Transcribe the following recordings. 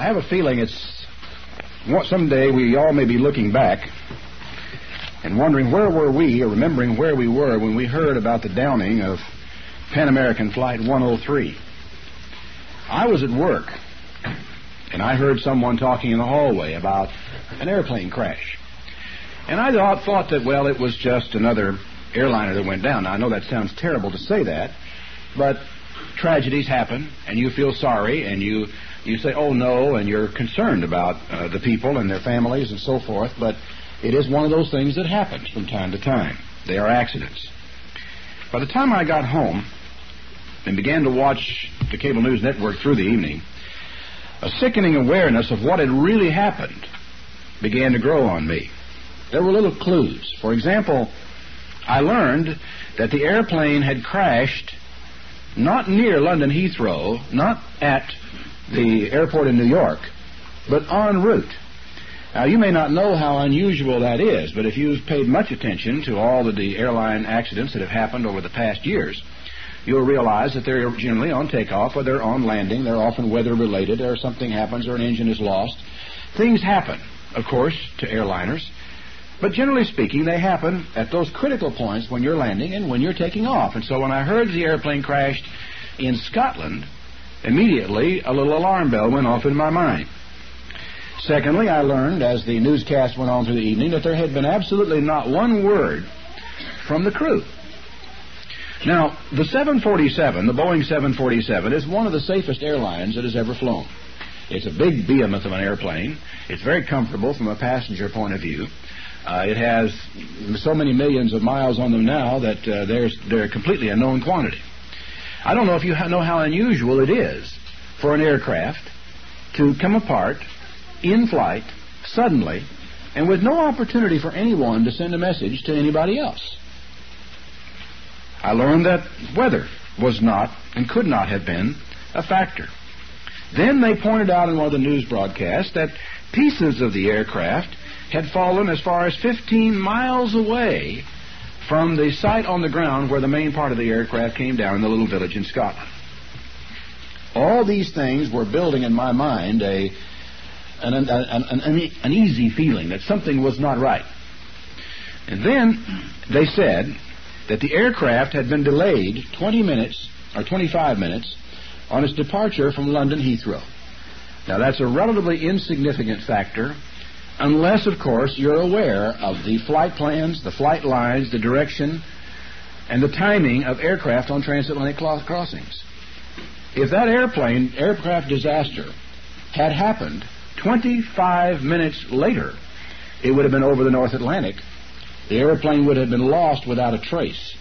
I have a feeling someday we all may be looking back and wondering where were we, or remembering where we were when we heard about the downing of Pan American Flight 103. I was at work, and I heard someone talking in the hallway about an airplane crash. And I thought that, well, it was just another airliner that went down. Now, I know that sounds terrible to say that, but tragedies happen, and you feel sorry, and you say, oh, no, and you're concerned about the people and their families and so forth, but it is one of those things that happens from time to time. They are accidents. By the time I got home and began to watch the cable news network through the evening, a sickening awareness of what had really happened began to grow on me. There were little clues. For example, I learned that the airplane had crashed not near London Heathrow, not at the airport in New York, but en route. Now, you may not know how unusual that is, but if you've paid much attention to all of the airline accidents that have happened over the past years, you'll realize that they're generally on takeoff or they're on landing. They're often weather-related, or something happens, or an engine is lost. Things happen, of course, to airliners, but generally speaking, they happen at those critical points when you're landing and when you're taking off. And so when I heard the airplane crashed in Scotland, immediately a little alarm bell went off in my mind. Secondly, I learned, as the newscast went on through the evening, that there had been absolutely not one word from the crew. Now, the 747, the Boeing 747, is one of the safest airlines that has ever flown. It's a big behemoth of an airplane. It's very comfortable from a passenger point of view. It has so many millions of miles on them now that they're completely a known quantity. I don't know if you know how unusual it is for an aircraft to come apart in flight, suddenly, and with no opportunity for anyone to send a message to anybody else. I learned that weather was not and could not have been a factor. Then they pointed out in one of the news broadcasts that pieces of the aircraft had fallen as far as 15 miles away from the site on the ground where the main part of the aircraft came down in the little village in Scotland. All these things were building in my mind an uneasy feeling that something was not right. And then they said that the aircraft had been delayed 20 minutes or 25 minutes on its departure from London Heathrow. Now, that's a relatively insignificant factor, unless, of course, you're aware of the flight plans, the flight lines, the direction, and the timing of aircraft on transatlantic crossings. If that aircraft disaster had happened 25 minutes later, it would have been over the North Atlantic. The airplane would have been lost without a trace.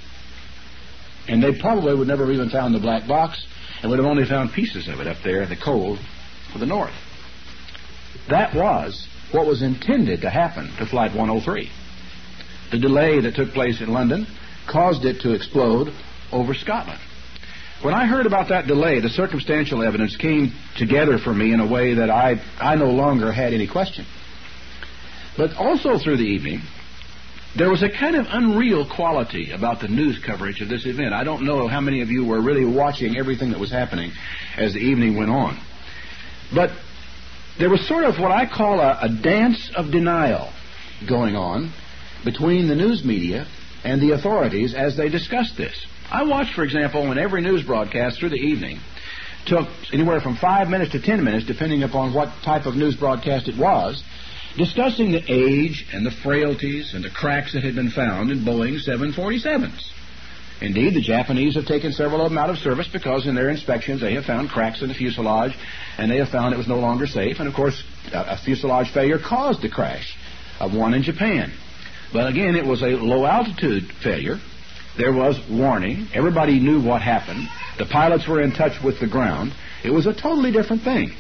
And they probably would never have even found the black box, and would have only found pieces of it up there in the cold of the North. That was what was intended to happen to Flight 103. The delay that took place in London caused it to explode over Scotland. When I heard about that delay, the circumstantial evidence came together for me in a way that I no longer had any question. But also through the evening, there was a kind of unreal quality about the news coverage of this event. I don't know how many of you were really watching everything that was happening as the evening went on. But there was sort of what I call a dance of denial going on between the news media and the authorities as they discussed this. I watched, for example, when every news broadcast through the evening took anywhere from 5 minutes to 10 minutes, depending upon what type of news broadcast it was, discussing the age and the frailties and the cracks that had been found in Boeing 747s. Indeed, the Japanese have taken several of them out of service because in their inspections they have found cracks in the fuselage, and they have found it was no longer safe. And, of course, a fuselage failure caused the crash of one in Japan. But, again, it was a low-altitude failure. There was warning. Everybody knew what happened. The pilots were in touch with the ground. It was a totally different thing.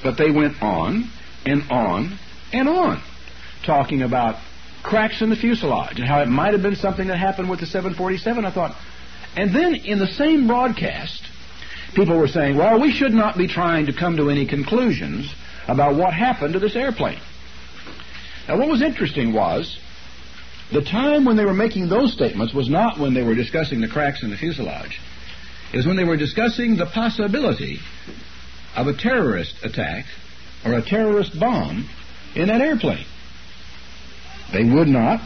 But they went on and on and on, talking about cracks in the fuselage and how it might have been something that happened with the 747, I thought. And then in the same broadcast, people were saying, well, we should not be trying to come to any conclusions about what happened to this airplane. Now, what was interesting was the time when they were making those statements was not when they were discussing the cracks in the fuselage. It was when they were discussing the possibility of a terrorist attack or a terrorist bomb in that airplane. They would not,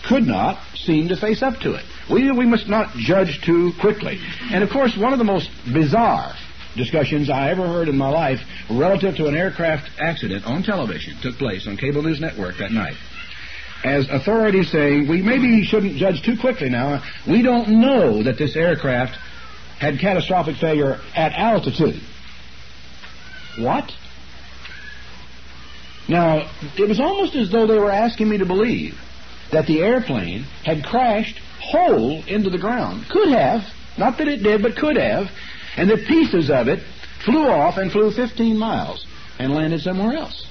could not seem to face up to it. We must not judge too quickly. And of course, one of the most bizarre discussions I ever heard in my life relative to an aircraft accident on television took place on Cable News Network that night. As authorities saying, we maybe shouldn't judge too quickly now. We don't know that this aircraft had catastrophic failure at altitude. What? Now, it was almost as though they were asking me to believe that the airplane had crashed whole into the ground. Could have. Not that it did, but could have. And the pieces of it flew off and flew 15 miles and landed somewhere else.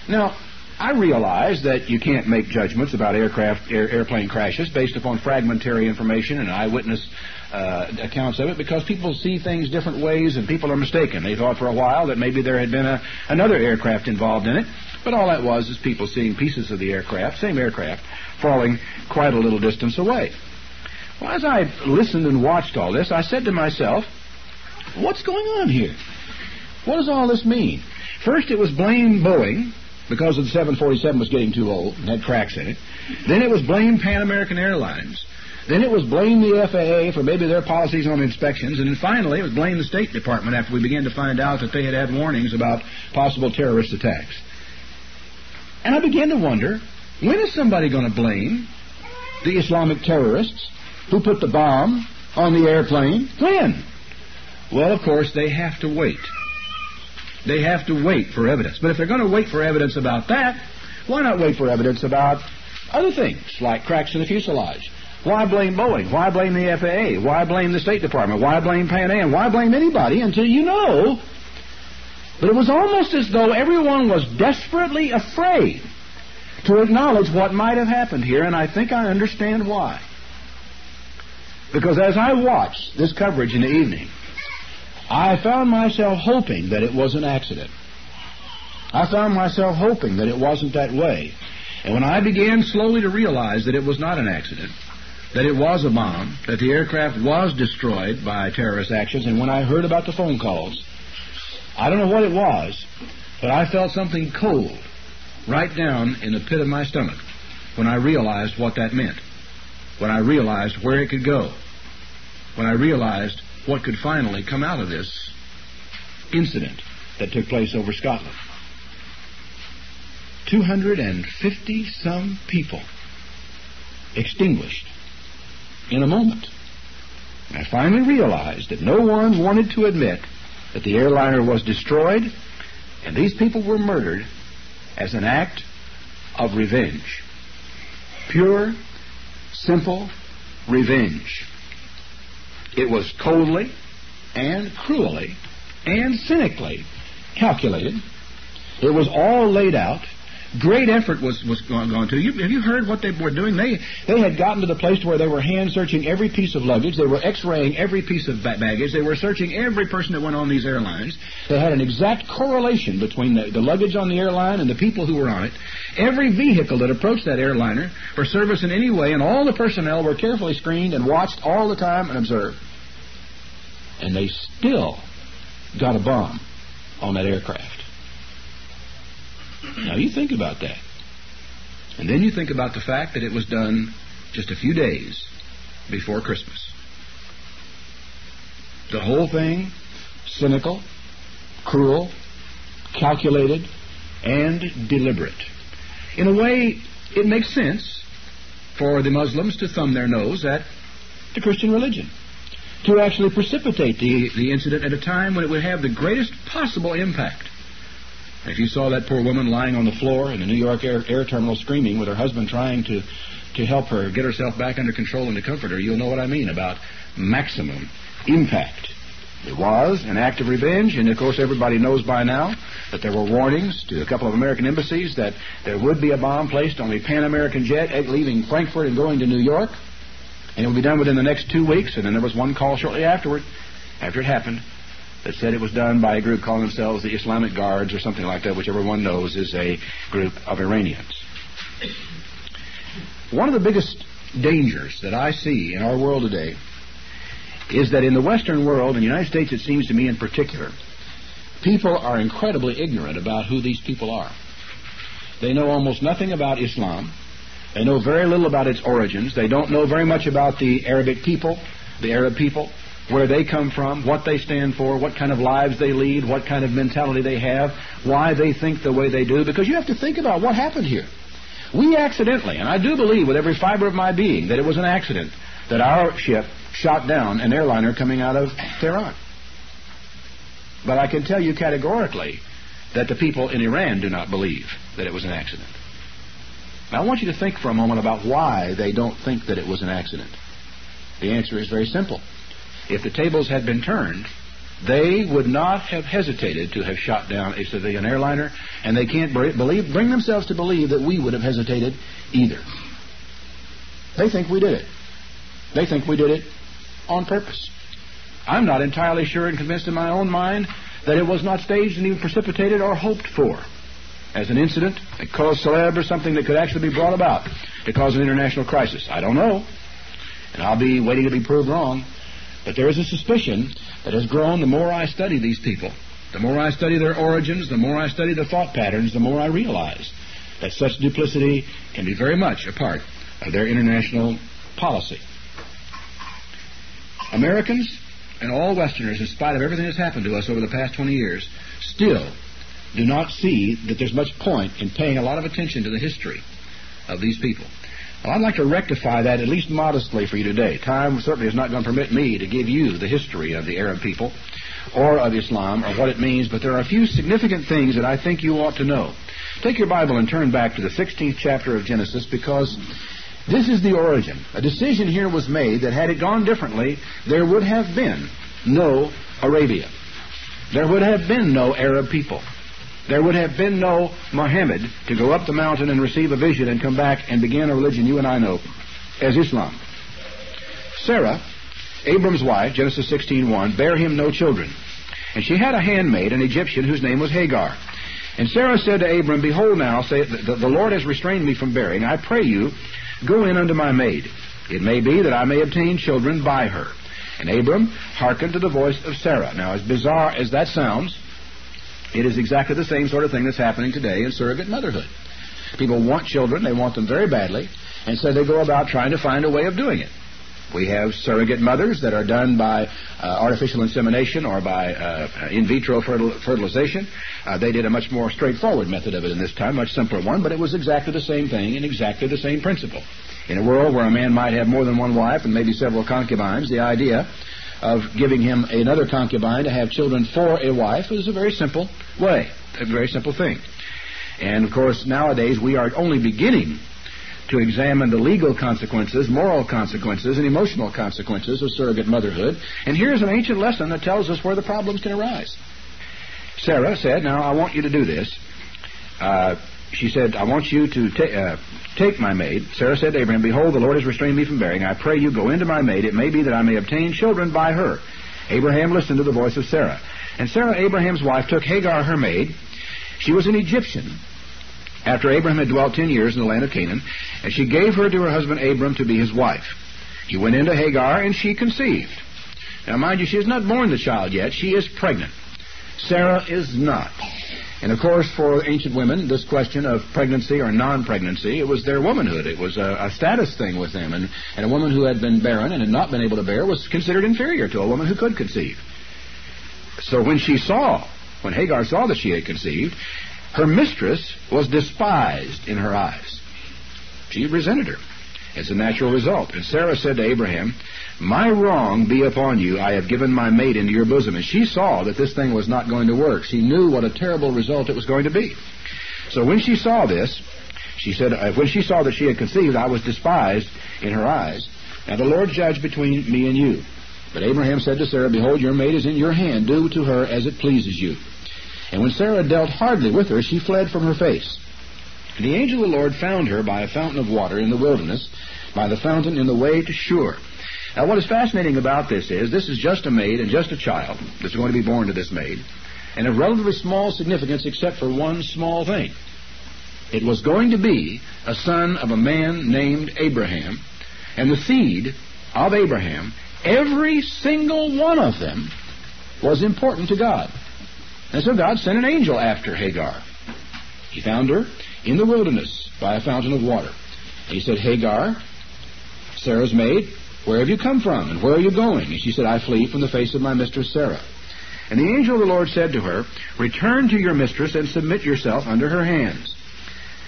Now, I realize that you can't make judgments about airplane crashes based upon fragmentary information and eyewitness accounts of it, because people see things different ways and people are mistaken. They thought for a while that maybe there had been another aircraft involved in it, but all that was is people seeing pieces of the aircraft, same aircraft, falling quite a little distance away. Well, as I listened and watched all this, I said to myself, what's going on here? What does all this mean? First, it was blame Boeing, because the 747 was getting too old and had cracks in it. Then it was blame Pan American Airlines. Then it was blame the FAA for maybe their policies on inspections. And then finally, it was blame the State Department after we began to find out that they had warnings about possible terrorist attacks. And I began to wonder, when is somebody going to blame the Islamic terrorists who put the bomb on the airplane? When? Well, of course, they have to wait. They have to wait for evidence. But if they're going to wait for evidence about that, why not wait for evidence about other things, like cracks in the fuselage? Why blame Boeing? Why blame the FAA? Why blame the State Department? Why blame Pan Am? Why blame anybody until you know? But it was almost as though everyone was desperately afraid to acknowledge what might have happened here, and I think I understand why. Because as I watched this coverage in the evening, I found myself hoping that it was an accident. I found myself hoping that it wasn't that way. And when I began slowly to realize that it was not an accident, that it was a bomb, that the aircraft was destroyed by terrorist actions, and when I heard about the phone calls, I don't know what it was, but I felt something cold right down in the pit of my stomach when I realized what that meant, when I realized where it could go, when I realized what could finally come out of this incident that took place over Scotland. 250-some people extinguished in a moment. And I finally realized that no one wanted to admit that the airliner was destroyed, and these people were murdered as an act of revenge. Pure, simple revenge. It was coldly and cruelly and cynically calculated. It was all laid out. Great effort was gone to. Have you heard what they were doing? They had gotten to the place where they were hand-searching every piece of luggage. They were x-raying every piece of baggage. They were searching every person that went on these airlines. They had an exact correlation between the luggage on the airline and the people who were on it. Every vehicle that approached that airliner for service in any way, and all the personnel were carefully screened and watched all the time and observed. And they still got a bomb on that aircraft. Now you think about that. And then you think about the fact that it was done just a few days before Christmas. The whole thing, cynical, cruel, calculated, and deliberate. In a way, it makes sense for the Muslims to thumb their nose at the Christian religion, to actually precipitate the incident at a time when it would have the greatest possible impact. If you saw that poor woman lying on the floor in the New York air terminal screaming with her husband trying to help her get herself back under control and to comfort her, you'll know what I mean about maximum impact. It was an act of revenge, and of course everybody knows by now that there were warnings to a couple of American embassies that there would be a bomb placed on a Pan American jet leaving Frankfurt and going to New York, and it would be done within the next 2 weeks. And then there was one call shortly afterward, after it happened, that said it was done by a group calling themselves the Islamic Guards or something like that, which everyone knows is a group of Iranians. One of the biggest dangers that I see in our world today is that in the Western world, in the United States it seems to me in particular, People are incredibly ignorant about who these people are. They know almost nothing about Islam. They know very little about its origins. They don't know very much about the Arabic people, the Arab people, where they come from, what they stand for, what kind of lives they lead, what kind of mentality they have, why they think the way they do, because you have to think about what happened here. We accidentally, and I do believe with every fiber of my being that it was an accident that our ship shot down an airliner coming out of Tehran. But I can tell you categorically that the people in Iran do not believe that it was an accident. Now, I want you to think for a moment about why they don't think that it was an accident. The answer is very simple. If the tables had been turned, they would not have hesitated to have shot down a civilian airliner, and they can't bring themselves to believe that we would have hesitated either. They think we did it. They think we did it on purpose. I'm not entirely sure and convinced in my own mind that it was not staged and even precipitated or hoped for as an incident, a cause célèbre, or something that could actually be brought about to cause an international crisis. I don't know, and I'll be waiting to be proved wrong. But there is a suspicion that has grown the more I study these people. The more I study their origins, the more I study their thought patterns, the more I realize that such duplicity can be very much a part of their international policy. Americans and all Westerners, in spite of everything that's happened to us over the past 20 years, still do not see that there's much point in paying a lot of attention to the history of these people. Well, I'd like to rectify that at least modestly for you today. Time certainly is not going to permit me to give you the history of the Arab people or of Islam or what it means, but there are a few significant things that I think you ought to know. Take your Bible and turn back to the 16th chapter of Genesis, because this is the origin. A decision here was made that had it gone differently, there would have been no Arabia. There would have been no Arab people. There would have been no Muhammad to go up the mountain and receive a vision and come back and begin a religion you and I know as Islam. Sarah, Abram's wife, Genesis 16:1, bare him no children. And she had a handmaid, an Egyptian, whose name was Hagar. And Sarah said to Abram, Behold now, the Lord has restrained me from bearing. I pray you, go in unto my maid. It may be that I may obtain children by her. And Abram hearkened to the voice of Sarah. Now, as bizarre as that sounds, it is exactly the same sort of thing that's happening today in surrogate motherhood. People want children, they want them very badly, and so they go about trying to find a way of doing it. We have surrogate mothers that are done by artificial insemination or by in vitro fertilization. They did a much more straightforward method of it in this time, much simpler one, but it was exactly the same thing and exactly the same principle. In a world where a man might have more than one wife and maybe several concubines, the idea of giving him another concubine to have children for a wife is a very simple way, a very simple thing. And, of course, nowadays we are only beginning to examine the legal consequences, moral consequences, and emotional consequences of surrogate motherhood. And here's an ancient lesson that tells us where the problems can arise. Sarah said, now, I want you to do this. She said, I want you to take my maid. Sarah said to Abraham, Behold, the Lord has restrained me from bearing. I pray you, go into my maid. It may be that I may obtain children by her. Abraham listened to the voice of Sarah. And Sarah, Abraham's wife, took Hagar, her maid. She was an Egyptian, after Abraham had dwelt 10 years in the land of Canaan, and she gave her to her husband Abram to be his wife. He went into Hagar, and she conceived. Now, mind you, she has not borne the child yet. She is pregnant. Sarah is not. And, of course, for ancient women, this question of pregnancy or non-pregnancy, it was their womanhood. It was a status thing with them. And a woman who had been barren and had not been able to bear was considered inferior to a woman who could conceive. So when Hagar saw that she had conceived, her mistress was despised in her eyes. She resented her. It's a natural result. And Sarah said to Abraham, My wrong be upon you. I have given my maid into your bosom. And she saw that this thing was not going to work. She knew what a terrible result it was going to be. So when she saw this, she said, when she saw that she had conceived, I was despised in her eyes. Now the Lord judge between me and you. But Abraham said to Sarah, Behold, your maid is in your hand. Do to her as it pleases you. And when Sarah dealt hardly with her, she fled from her face. And the angel of the Lord found her by a fountain of water in the wilderness, by the fountain in the way to Shur. Now, what is fascinating about this is just a maid and just a child that's going to be born to this maid, and of relatively small significance except for one small thing. It was going to be a son of a man named Abraham, and the seed of Abraham, every single one of them was important to God. And so God sent an angel after Hagar. He found her in the wilderness by a fountain of water. And he said, Hagar, Sarah's maid, where have you come from, and where are you going? And she said, I flee from the face of my mistress Sarah. And the angel of the Lord said to her, return to your mistress and submit yourself under her hands.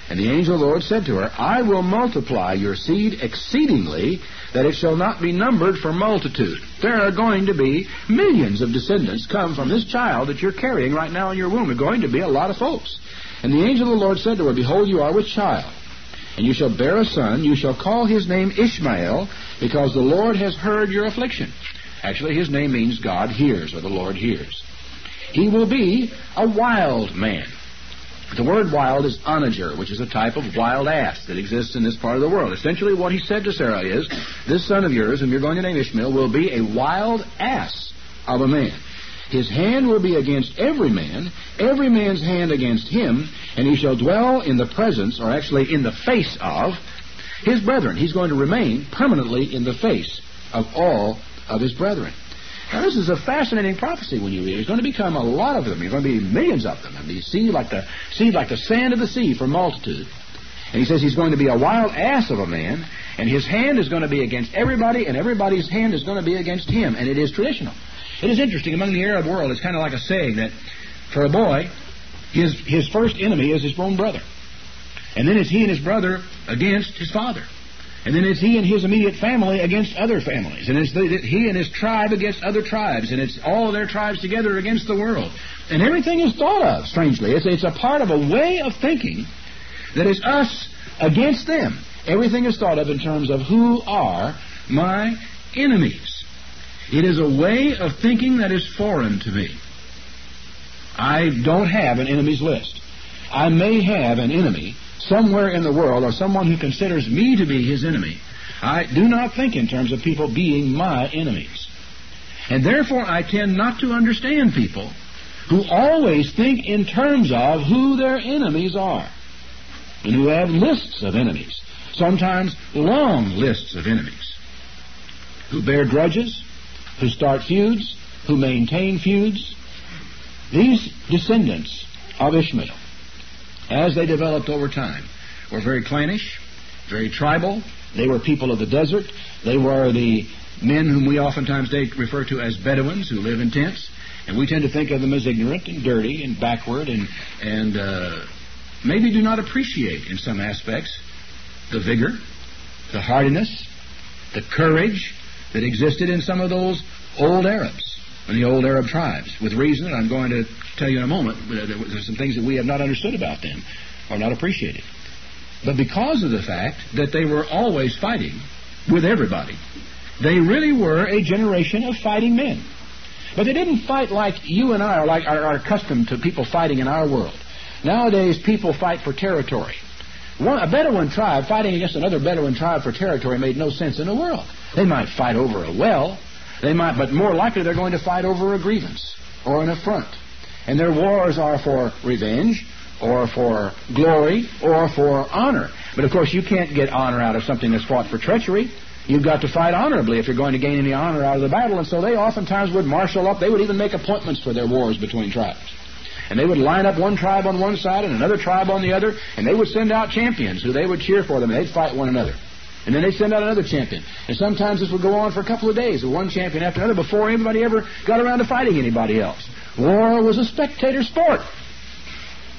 And the angel of the Lord said to her, I will multiply your seed exceedingly, that it shall not be numbered for multitude. There are going to be millions of descendants come from this child that you're carrying right now in your womb. There are going to be a lot of folks. And the angel of the Lord said to her, behold, you are with child, and you shall bear a son. You shall call his name Ishmael, because the Lord has heard your affliction. Actually, his name means God hears, or the Lord hears. He will be a wild man. The word wild is onager, which is a type of wild ass that exists in this part of the world. Essentially what he said to Sarah is, this son of yours, whom you're going to name Ishmael, will be a wild ass of a man. His hand will be against every man's hand against him, and he shall dwell in the presence, or actually in the face of, his brethren. He's going to remain permanently in the face of all of his brethren. Now, this is a fascinating prophecy when you read it. There's going to become a lot of them. There's going to be millions of them. And you see like the sand of the sea for multitude. And he says he's going to be a wild ass of a man, and his hand is going to be against everybody, and everybody's hand is going to be against him. And it is traditional. It is interesting. Among the Arab world, it's kind of like a saying that for a boy, his first enemy is his own brother. And then it's he and his brother against his father. And then it's he and his immediate family against other families. And it's he and his tribe against other tribes. And it's all of their tribes together against the world. And everything is thought of, strangely. It's a part of a way of thinking that is us against them. Everything is thought of in terms of who are my enemies. It is a way of thinking that is foreign to me. I don't have an enemies list. I may have an enemy somewhere in the world, or someone who considers me to be his enemy. I do not think in terms of people being my enemies. And therefore I tend not to understand people who always think in terms of who their enemies are, and who have lists of enemies, sometimes long lists of enemies, who bear grudges, who start feuds, who maintain feuds. These descendants of Ishmael, as they developed over time, were very clannish, very tribal. They were people of the desert. They were the men whom we oftentimes refer to as Bedouins, who live in tents. And we tend to think of them as ignorant and dirty and backward and maybe do not appreciate in some aspects the vigor, the hardiness, the courage that existed in some of those old Arabs and the old Arab tribes. With reason, and I'm going to tell you in a moment, there's some things that we have not understood about them or not appreciated. But because of the fact that they were always fighting with everybody, they really were a generation of fighting men. But they didn't fight like you and I are accustomed to people fighting in our world. Nowadays, people fight for territory. A Bedouin tribe fighting against another Bedouin tribe for territory made no sense in the world. They might fight over a well, but more likely they're going to fight over a grievance or an affront. And their wars are for revenge, or for glory, or for honor. But of course you can't get honor out of something that's fought for treachery. You've got to fight honorably if you're going to gain any honor out of the battle. And so they oftentimes would marshal up. They would even make appointments for their wars between tribes. And they would line up one tribe on one side and another tribe on the other, and they would send out champions who they would cheer for them, and they'd fight one another. And then they'd send out another champion. And sometimes this would go on for a couple of days, with one champion after another, before anybody ever got around to fighting anybody else. War was a spectator sport,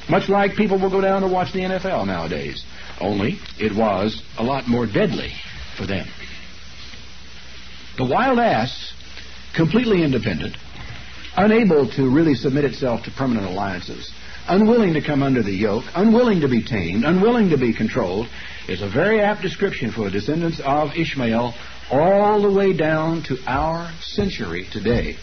much like people will go down to watch the NFL nowadays. Only it was a lot more deadly for them. The wild ass, completely independent, unable to really submit itself to permanent alliances, unwilling to come under the yoke, unwilling to be tamed, unwilling to be controlled, is a very apt description for the descendants of Ishmael all the way down to our century today.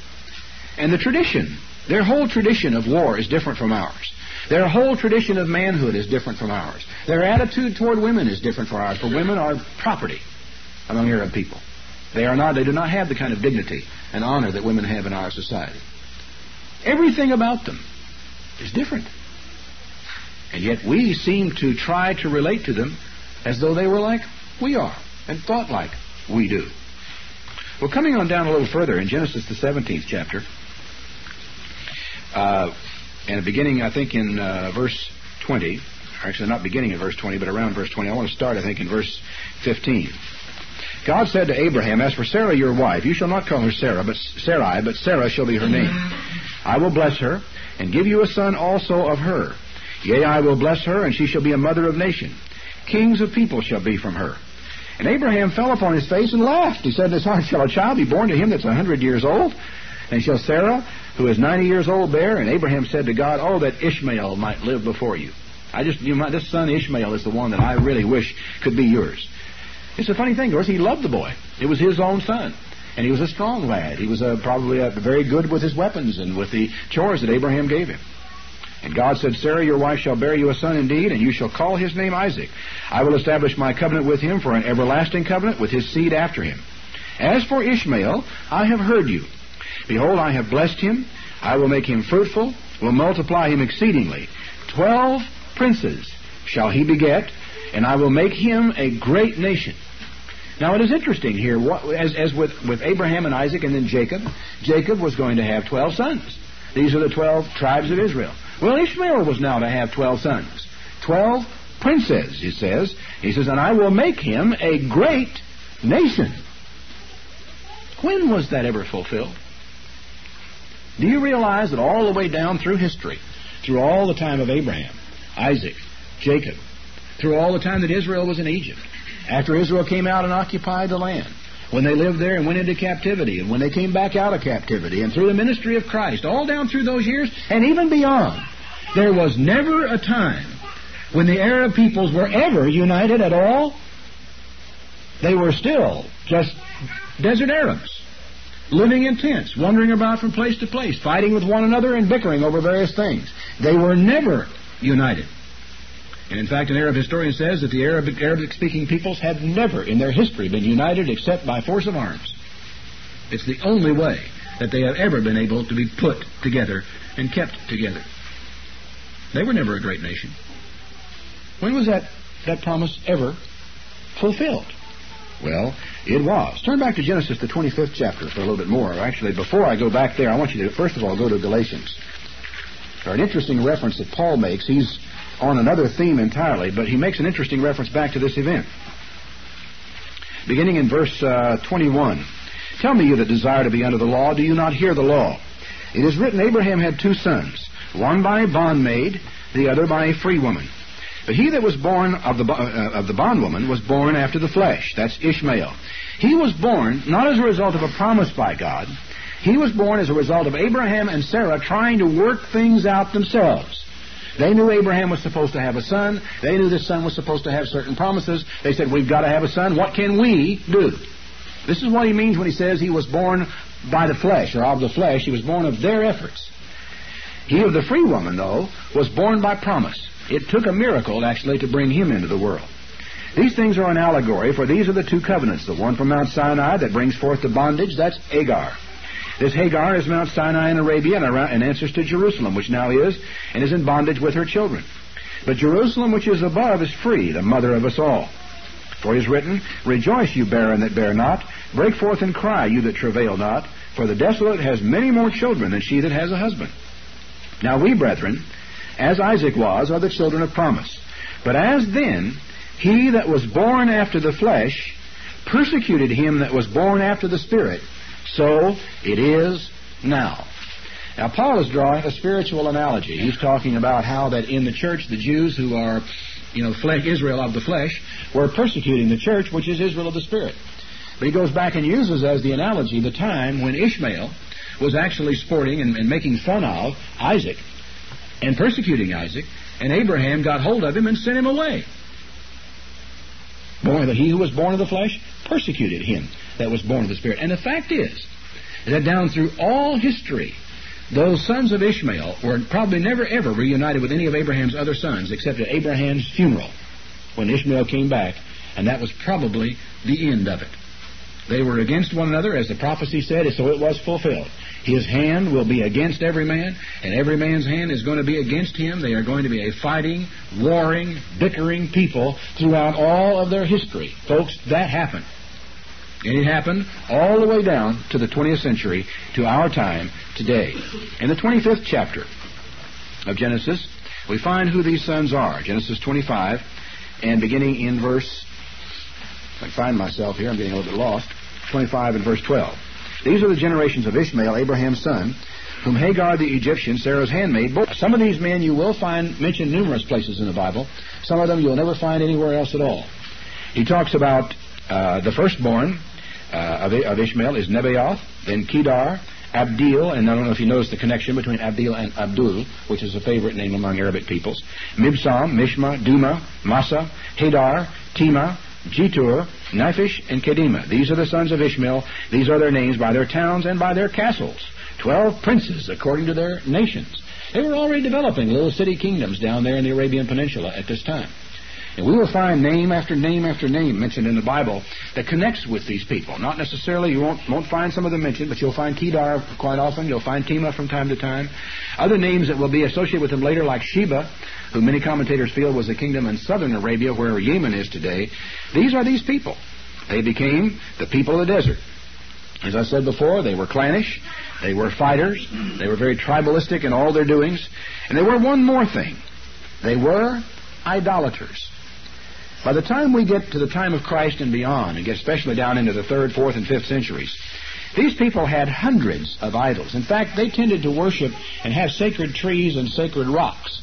And the tradition, their whole tradition of war is different from ours. Their whole tradition of manhood is different from ours. Their attitude toward women is different from ours, for women are property among Arab people. They do not have the kind of dignity and honor that women have in our society. Everything about them is different. And yet we seem to try to relate to them as though they were like we are and thought like we do. Well, coming on down a little further in Genesis the 17th chapter, and beginning, I think, in verse 20, actually not beginning in verse 20, but around verse 20. I want to start, I think, in verse 15. God said to Abraham, "As for Sarah your wife, you shall not call her Sarai, but Sarah shall be her name. I will bless her, and give you a son also of her. Yea, I will bless her, and she shall be a mother of nations. Kings of people shall be from her." And Abraham fell upon his face and laughed. He said in his heart, "Shall a child be born to him that's 100 years old? And shall Sarah, who is 90 years old, bear?" And Abraham said to God, "Oh, that Ishmael might live before you. This son Ishmael is the one that I really wish could be yours." It's a funny thing, of course. He loved the boy. It was his own son. And he was a strong lad. He was probably very good with his weapons and with the chores that Abraham gave him. And God said, "Sarah, your wife, shall bear you a son indeed, and you shall call his name Isaac. I will establish my covenant with him for an everlasting covenant with his seed after him. As for Ishmael, I have heard you. Behold, I have blessed him. I will make him fruitful, will multiply him exceedingly. 12 princes shall he beget, and I will make him a great nation." Now it is interesting here, as with Abraham and Isaac and then Jacob, Jacob was going to have 12 sons. These are the 12 tribes of Israel. Well, Ishmael was now to have 12 sons. 12 princes, he says. He says, "And I will make him a great nation." When was that ever fulfilled? Do you realize that all the way down through history, through all the time of Abraham, Isaac, Jacob, through all the time that Israel was in Egypt, after Israel came out and occupied the land, when they lived there and went into captivity, and when they came back out of captivity, and through the ministry of Christ, all down through those years, and even beyond, there was never a time when the Arab peoples were ever united at all. They were still just desert Arabs, living in tents, wandering about from place to place, fighting with one another and bickering over various things. They were never united. And in fact, an Arab historian says that the Arabic-speaking peoples have never in their history been united except by force of arms. It's the only way that they have ever been able to be put together and kept together. They were never a great nation. When was that promise ever fulfilled? Well, it was. Turn back to Genesis, the 25th chapter, for a little bit more. Actually, before I go back there, I want you to, first of all, go to Galatians. There's an interesting reference that Paul makes. He's on another theme entirely, but he makes an interesting reference back to this event. Beginning in verse 21. "Tell me, you that desire to be under the law, do you not hear the law? It is written, Abraham had 2 sons, one by a bondmaid, the other by a free woman. But he that was born of the bondwoman was born after the flesh." That's Ishmael. He was born not as a result of a promise by God. He was born as a result of Abraham and Sarah trying to work things out themselves. They knew Abraham was supposed to have a son. They knew this son was supposed to have certain promises. They said, "We've got to have a son. What can we do?" This is what he means when he says he was born by the flesh, or of the flesh. He was born of their efforts. He of the free woman, though, was born by promise. It took a miracle, actually, to bring him into the world. These things are an allegory, for these are the 2 covenants. The one from Mount Sinai that brings forth the bondage, that's Hagar. This Hagar is Mount Sinai in Arabia and answers to Jerusalem, which now is, and is in bondage with her children. But Jerusalem, which is above, is free, the mother of us all. For it is written, "Rejoice, you barren that bear not. Break forth and cry, you that travail not. For the desolate has many more children than she that has a husband. Now we, brethren, as Isaac was, are the children of promise. But as then he that was born after the flesh persecuted him that was born after the Spirit, so it is now." Now, Paul is drawing a spiritual analogy. He's talking about how that in the church, the Jews who are, Israel of the flesh, were persecuting the church, which is Israel of the Spirit. But he goes back and uses as the analogy the time when Ishmael was actually sporting and making fun of Isaac and persecuting Isaac, and Abraham got hold of him and sent him away. He who was born of the flesh persecuted him that was born of the Spirit. And the fact is that down through all history, those sons of Ishmael were probably never ever reunited with any of Abraham's other sons except at Abraham's funeral when Ishmael came back, and that was probably the end of it. They were against one another, as the prophecy said, so it was fulfilled. His hand will be against every man, and every man's hand is going to be against him. They are going to be a fighting, warring, bickering people throughout all of their history. Folks, that happened. And it happened all the way down to the 20th century, to our time today. In the 25th chapter of Genesis, we find who these sons are. Genesis 25, and beginning in verse, if I can find myself here, I'm getting a little bit lost, 25 and verse 12. These are the generations of Ishmael, Abraham's son, whom Hagar the Egyptian, Sarah's handmaid, bore. Some of these men you will find mentioned numerous places in the Bible. Some of them you'll never find anywhere else at all. He talks about the firstborn of Ishmael is Nebaioth, then Kedar, Abdil, and I don't know if you notice the connection between Abdil and Abdul, which is a favorite name among Arabic peoples. Mibsam, Mishma, Duma, Massa, Hadar, Tema, Jetur, Nephish, and Kedema. These are the sons of Ishmael. These are their names by their towns and by their castles. 12 princes according to their nations. They were already developing little city kingdoms down there in the Arabian Peninsula at this time. And we will find name after name after name mentioned in the Bible that connects with these people. Not necessarily, you won't find some of them mentioned, but you'll find Kedar quite often. You'll find Tema from time to time. Other names that will be associated with them later, like Sheba, who many commentators feel was a kingdom in southern Arabia where Yemen is today. These are these people. They became the people of the desert. As I said before, they were clannish. They were fighters. They were very tribalistic in all their doings. And they were one more thing. They were idolaters. By the time we get to the time of Christ and beyond, and get especially down into the 3rd, 4th, and 5th centuries, these people had hundreds of idols. In fact, they tended to worship and have sacred trees and sacred rocks.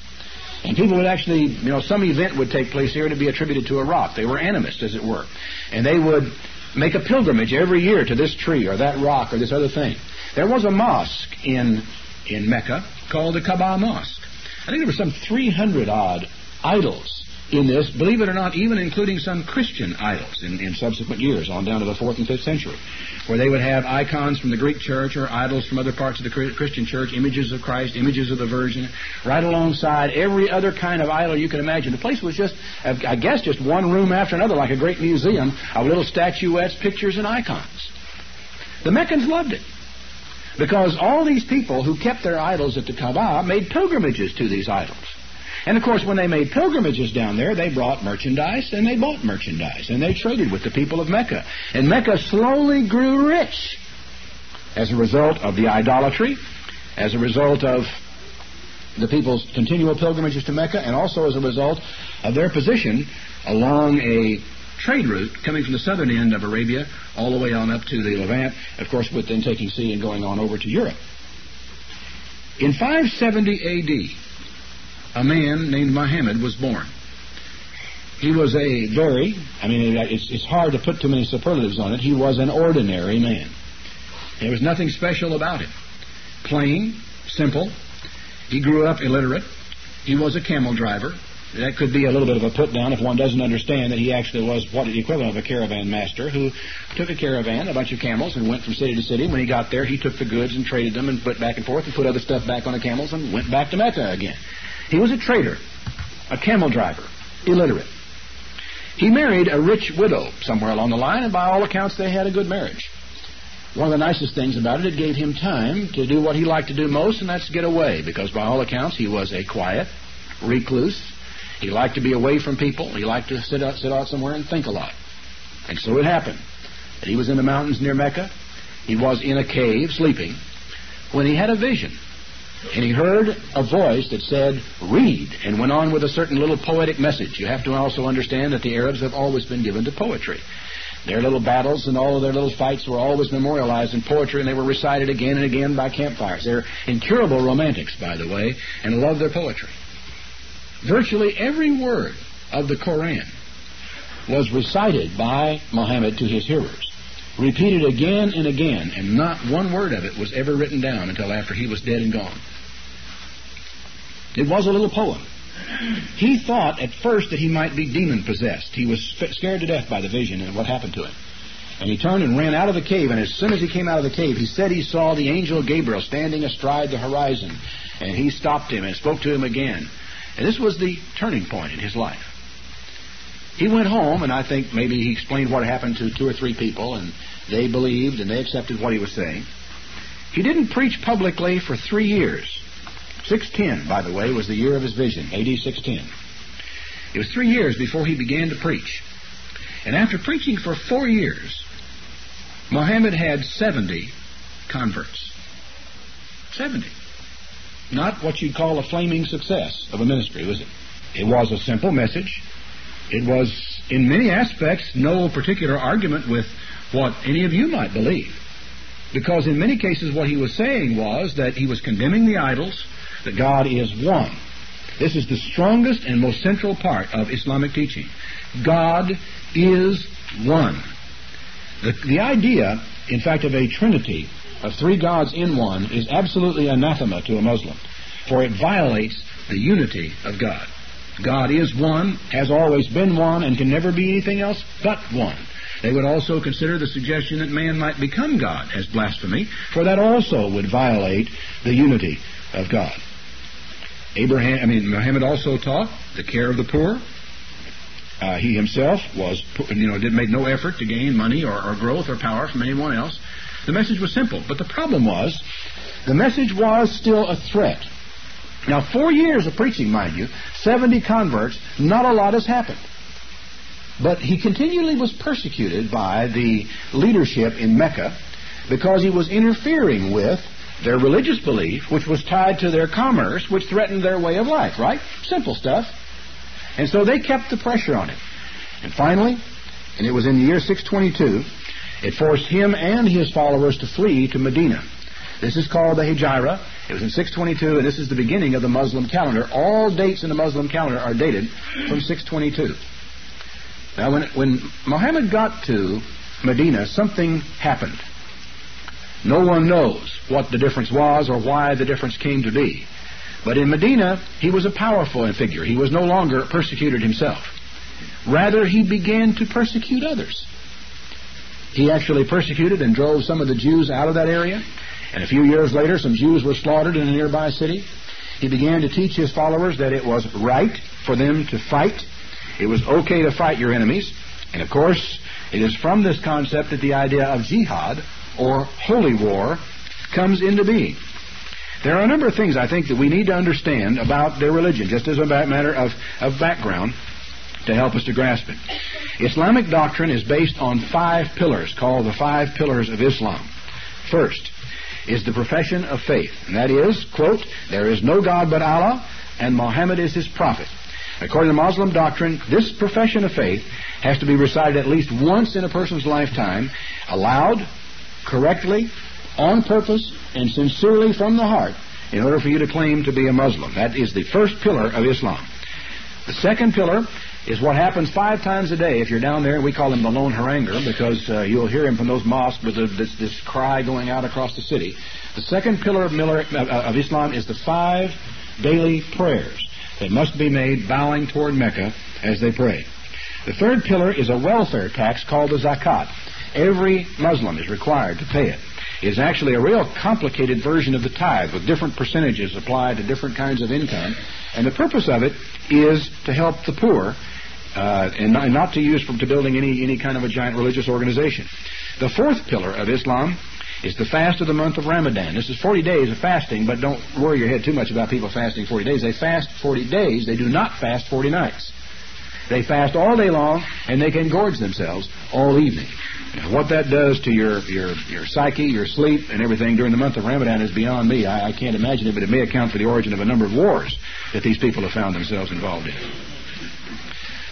And people would actually, some event would take place here to be attributed to a rock. They were animists, as it were. And they would make a pilgrimage every year to this tree or that rock or this other thing. There was a mosque in Mecca called the Kaaba Mosque. I think there were some 300-odd idols in this, believe it or not, even including some Christian idols in subsequent years, on down to the 4th and 5th century, where they would have icons from the Greek church or idols from other parts of the Christian church, images of Christ, images of the Virgin, right alongside every other kind of idol you can imagine. The place was just, I guess, just one room after another, like a great museum of little statuettes, pictures, and icons. The Meccans loved it, because all these people who kept their idols at the Kaaba made pilgrimages to these idols. And, of course, when they made pilgrimages down there, they brought merchandise and they bought merchandise and they traded with the people of Mecca. And Mecca slowly grew rich as a result of the idolatry, as a result of the people's continual pilgrimages to Mecca, and also as a result of their position along a trade route coming from the southern end of Arabia all the way on up to the Levant, of course, with then taking sea and going on over to Europe. In 570 A.D., a man named Muhammad was born. He was it's hard to put too many superlatives on it. He was an ordinary man. There was nothing special about him. Plain, simple. He grew up illiterate. He was a camel driver. That could be a little bit of a put-down if one doesn't understand that he actually was what the equivalent of a caravan master who took a caravan, a bunch of camels, and went from city to city. When he got there, he took the goods and traded them and put back and forth and put other stuff back on the camels and went back to Mecca again. He was a trader, a camel driver, illiterate. He married a rich widow somewhere along the line, and by all accounts they had a good marriage. One of the nicest things about it gave him time to do what he liked to do most, and that's get away, because by all accounts he was a quiet recluse. He liked to be away from people. He liked to sit out somewhere and think a lot. And so it happened that he was in the mountains near Mecca. He was in a cave sleeping when he had a vision. And he heard a voice that said, "Read," and went on with a certain little poetic message. You have to also understand that the Arabs have always been given to poetry. Their little battles and all of their little fights were always memorialized in poetry, and they were recited again and again by campfires. They're incurable romantics, by the way, and love their poetry. Virtually every word of the Koran was recited by Muhammad to his hearers, repeated again and again, and not one word of it was ever written down until after he was dead and gone. It was a little poem. He thought at first that he might be demon-possessed. He was scared to death by the vision and what happened to him. And he turned and ran out of the cave, and as soon as he came out of the cave, he said he saw the angel Gabriel standing astride the horizon, and he stopped him and spoke to him again. And this was the turning point in his life. He went home, and I think maybe he explained what happened to 2 or 3 people, and they believed and they accepted what he was saying. He didn't preach publicly for 3 years. 610, by the way, was the year of his vision, A.D. 610. It was 3 years before he began to preach. And after preaching for 4 years, Muhammad had 70 converts. 70. not what you'd call a flaming success of a ministry, was it? It was a simple message. It was, in many aspects, no particular argument with what any of you might believe. Because in many cases what he was saying was that he was condemning the idols, that God is one. This is the strongest and most central part of Islamic teaching. God is one. The idea, in fact, of a trinity, of three gods in one, is absolutely anathema to a Muslim, for it violates the unity of God. God is one, has always been one, and can never be anything else but one. They would also consider the suggestion that man might become God as blasphemy, for that also would violate the unity of God. Muhammad also taught the care of the poor. He himself did make no effort to gain money or growth or power from anyone else. The message was simple, but the problem was, the message was still a threat. Now, 4 years of preaching, mind you, 70 converts, not a lot has happened. But he continually was persecuted by the leadership in Mecca because he was interfering with their religious belief, which was tied to their commerce, which threatened their way of life, right? Simple stuff. And so they kept the pressure on him. And finally, and it was in the year 622, it forced him and his followers to flee to Medina. This is called the Hijra. It was in 622, and this is the beginning of the Muslim calendar. All dates in the Muslim calendar are dated from 622. Now, when Muhammad got to Medina, something happened. No one knows what the difference was or why the difference came to be. But in Medina, he was a powerful figure. He was no longer persecuted himself. Rather, he began to persecute others. He actually persecuted and drove some of the Jews out of that area. And a few years later, some Jews were slaughtered in a nearby city. He began to teach his followers that it was right for them to fight. It was okay to fight your enemies. And of course, it is from this concept that the idea of jihad, or holy war, comes into being. There are a number of things, I think, that we need to understand about their religion, just as a matter of background, to help us to grasp it. Islamic doctrine is based on 5 pillars, called the 5 pillars of Islam. First is the profession of faith, and that is, quote, there is no God but Allah, and Muhammad is his prophet. According to Muslim doctrine, this profession of faith has to be recited at least once in a person's lifetime, aloud, correctly, on purpose, and sincerely from the heart, in order for you to claim to be a Muslim. That is the first pillar of Islam. The second pillar is what happens 5 times a day. If you're down there, we call him the lone haranguer, because you'll hear him from those mosques with this cry going out across the city. The second pillar of Islam is the 5 daily prayers that must be made bowing toward Mecca as they pray. The third pillar is a welfare tax called the zakat. Every Muslim is required to pay it. It's actually a real complicated version of the tithe with different percentages applied to different kinds of income. And the purpose of it is to help the poor and not to use to building any kind of a giant religious organization. The fourth pillar of Islam is the fast of the month of Ramadan. This is 40 days of fasting, but don't worry your head too much about people fasting 40 days. They fast 40 days. They do not fast 40 nights. They fast all day long, and they can gorge themselves all evening. Now, what that does to your psyche, your sleep, and everything during the month of Ramadan is beyond me. I can't imagine it, but it may account for the origin of a number of wars that these people have found themselves involved in.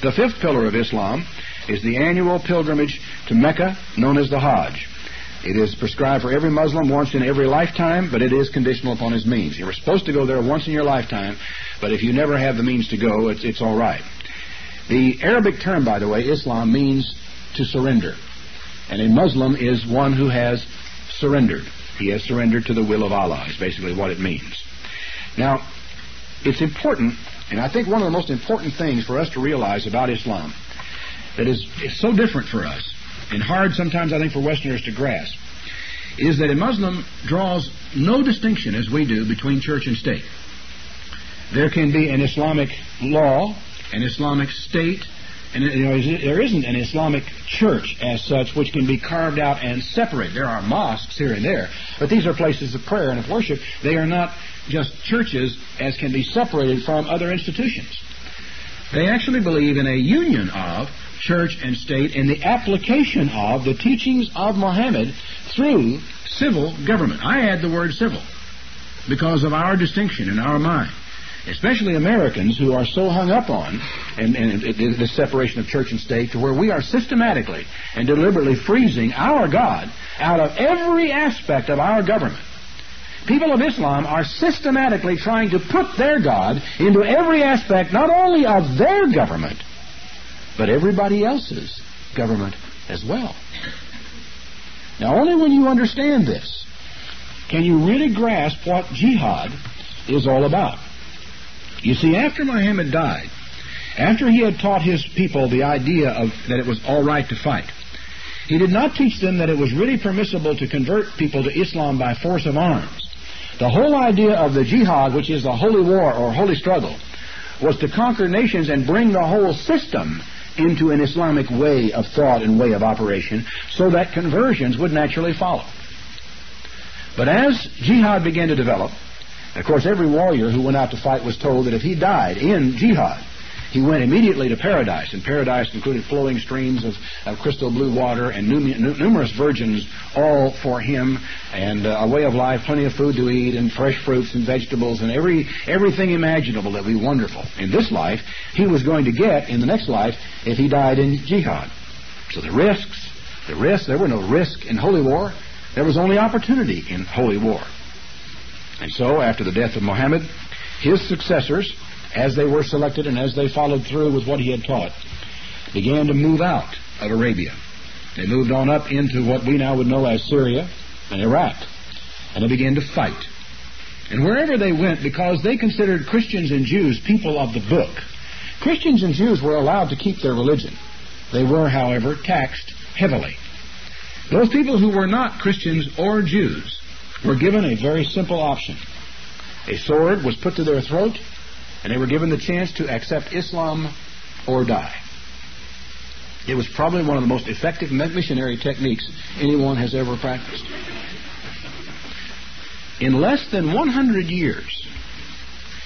The fifth pillar of Islam is the annual pilgrimage to Mecca, known as the Hajj. It is prescribed for every Muslim once in every lifetime, but it is conditional upon his means. You're supposed to go there once in your lifetime, but if you never have the means to go, it's all right. The Arabic term, by the way, Islam, means to surrender. And a Muslim is one who has surrendered. He has surrendered to the will of Allah, is basically what it means. Now, it's important, and I think one of the most important things for us to realize about Islam that is so different for us, and hard sometimes I think for Westerners to grasp, is that a Muslim draws no distinction, as we do, between church and state. There can be an Islamic law, an Islamic state, and there isn't an Islamic church as such which can be carved out and separated. There are mosques here and there, but these are places of prayer and of worship. They are not just churches as can be separated from other institutions. They actually believe in a union of church and state in the application of the teachings of Muhammad through civil government. I add the word civil. because of our distinction in our mind. Especially Americans who are so hung up on this separation of church and state, to where we are systematically and deliberately freezing our God out of every aspect of our government. People of Islam are systematically trying to put their God into every aspect, not only of their government, but everybody else's government as well. Now, only when you understand this can you really grasp what jihad is all about. You see, after Muhammad died, after he had taught his people the idea of that it was all right to fight, he did not teach them that it was really permissible to convert people to Islam by force of arms. The whole idea of the jihad, which is the holy war or holy struggle, was to conquer nations and bring the whole system into an Islamic way of thought and way of operation, so that conversions would naturally follow. But as jihad began to develop, of course, every warrior who went out to fight was told that if he died in jihad, he went immediately to paradise, and paradise included flowing streams of crystal blue water and numerous virgins, all for him, and a way of life, plenty of food to eat, and fresh fruits and vegetables, and everything imaginable that would be wonderful in this life, he was going to get in the next life if he died in jihad. So the risks, there were no risk in holy war. There was only opportunity in holy war. And so, after the death of Muhammad, his successors, as they were selected and as they followed through with what he had taught, began to move out of Arabia. They moved on up into what we now would know as Syria and Iraq, and they began to fight. And wherever they went, because they considered Christians and Jews people of the book, Christians and Jews were allowed to keep their religion. They were, however, taxed heavily. Those people who were not Christians or Jews were given a very simple option. A sword was put to their throat, and they were given the chance to accept Islam or die. It was probably one of the most effective missionary techniques anyone has ever practiced. In less than 100 years,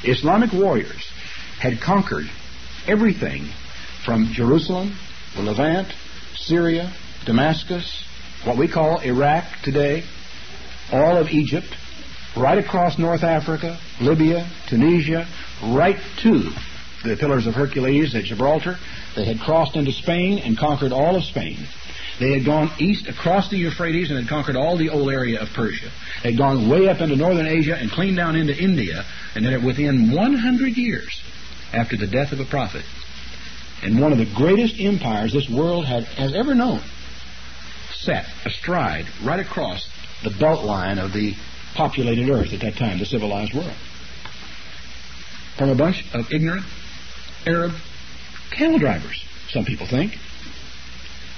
Islamic warriors had conquered everything from Jerusalem, the Levant, Syria, Damascus, what we call Iraq today, all of Egypt, right across North Africa, Libya, Tunisia, right to the Pillars of Hercules at Gibraltar. They had crossed into Spain and conquered all of Spain. They had gone east across the Euphrates and had conquered all the old area of Persia. They had gone way up into northern Asia and clean down into India, and then within 100 years after the death of a prophet, and one of the greatest empires this world has ever known, set astride right across the belt line of the populated earth at that time, the civilized world, from a bunch of ignorant Arab camel drivers, some people think.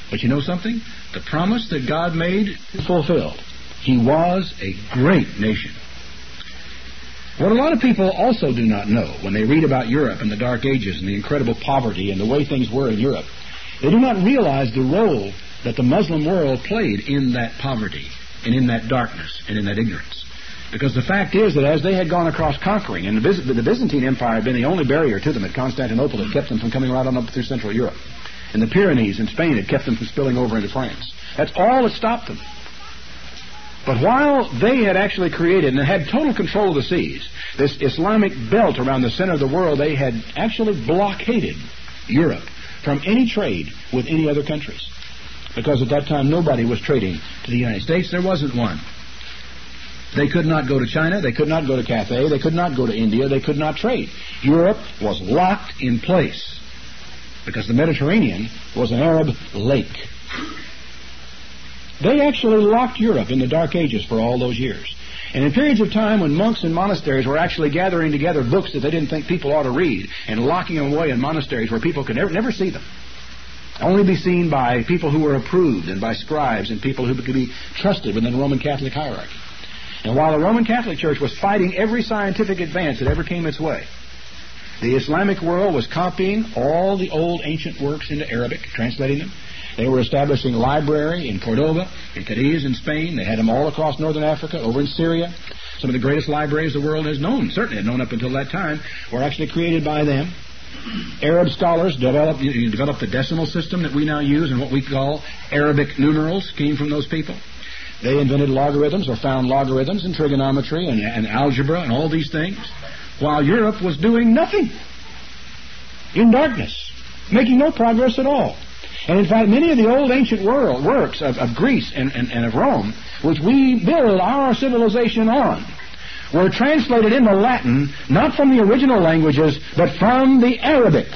But you know something? The promise that God made is fulfilled. He was a great nation. What a lot of people also do not know when they read about Europe in the Dark Ages and the incredible poverty and the way things were in Europe, they do not realize the role that the Muslim world played in that poverty and in that darkness and in that ignorance. Because the fact is that as they had gone across conquering, and the Byzantine Empire had been the only barrier to them at Constantinople that kept them from coming right on up through Central Europe. And the Pyrenees in Spain had kept them from spilling over into France. That's all that stopped them. But while they had actually created and had total control of the seas, this Islamic belt around the center of the world, they had actually blockaded Europe from any trade with any other countries. Because at that time nobody was trading to the United States. There wasn't one. They could not go to China. They could not go to Cathay. They could not go to India. They could not trade. Europe was locked in place because the Mediterranean was an Arab lake. They actually locked Europe in the Dark Ages for all those years. And in periods of time when monks and monasteries were actually gathering together books that they didn't think people ought to read and locking them away in monasteries where people could never see them, only be seen by people who were approved and by scribes and people who could be trusted within the Roman Catholic hierarchy. And while the Roman Catholic Church was fighting every scientific advance that ever came its way, the Islamic world was copying all the old ancient works into Arabic, translating them. They were establishing a library in Cordoba, in Cadiz in Spain. They had them all across northern Africa, over in Syria. Some of the greatest libraries the world has known, certainly had known up until that time, were actually created by them. Arab scholars developed the decimal system that we now use, and what we call Arabic numerals came from those people. They invented logarithms, or found logarithms, and trigonometry and algebra and all these things, while Europe was doing nothing, in darkness, making no progress at all. And in fact, many of the old ancient works of Greece and of Rome, which we build our civilization on, were translated into Latin, not from the original languages, but from the Arabic,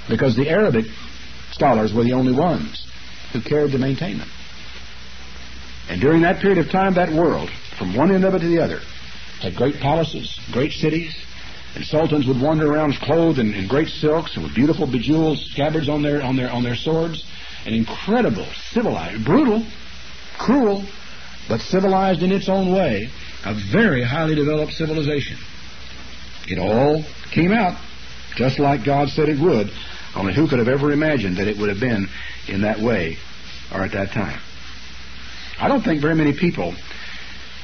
because the Arabic scholars were the only ones who cared to maintain them. And during that period of time, that world, from one end of it to the other, had great palaces, great cities, and sultans would wander around clothed in great silks and with beautiful bejeweled scabbards on their swords, and incredible, civilized, brutal, cruel, but civilized in its own way, a very highly developed civilization. It all came out just like God said it would, only who could have ever imagined that it would have been in that way or at that time? I don't think very many people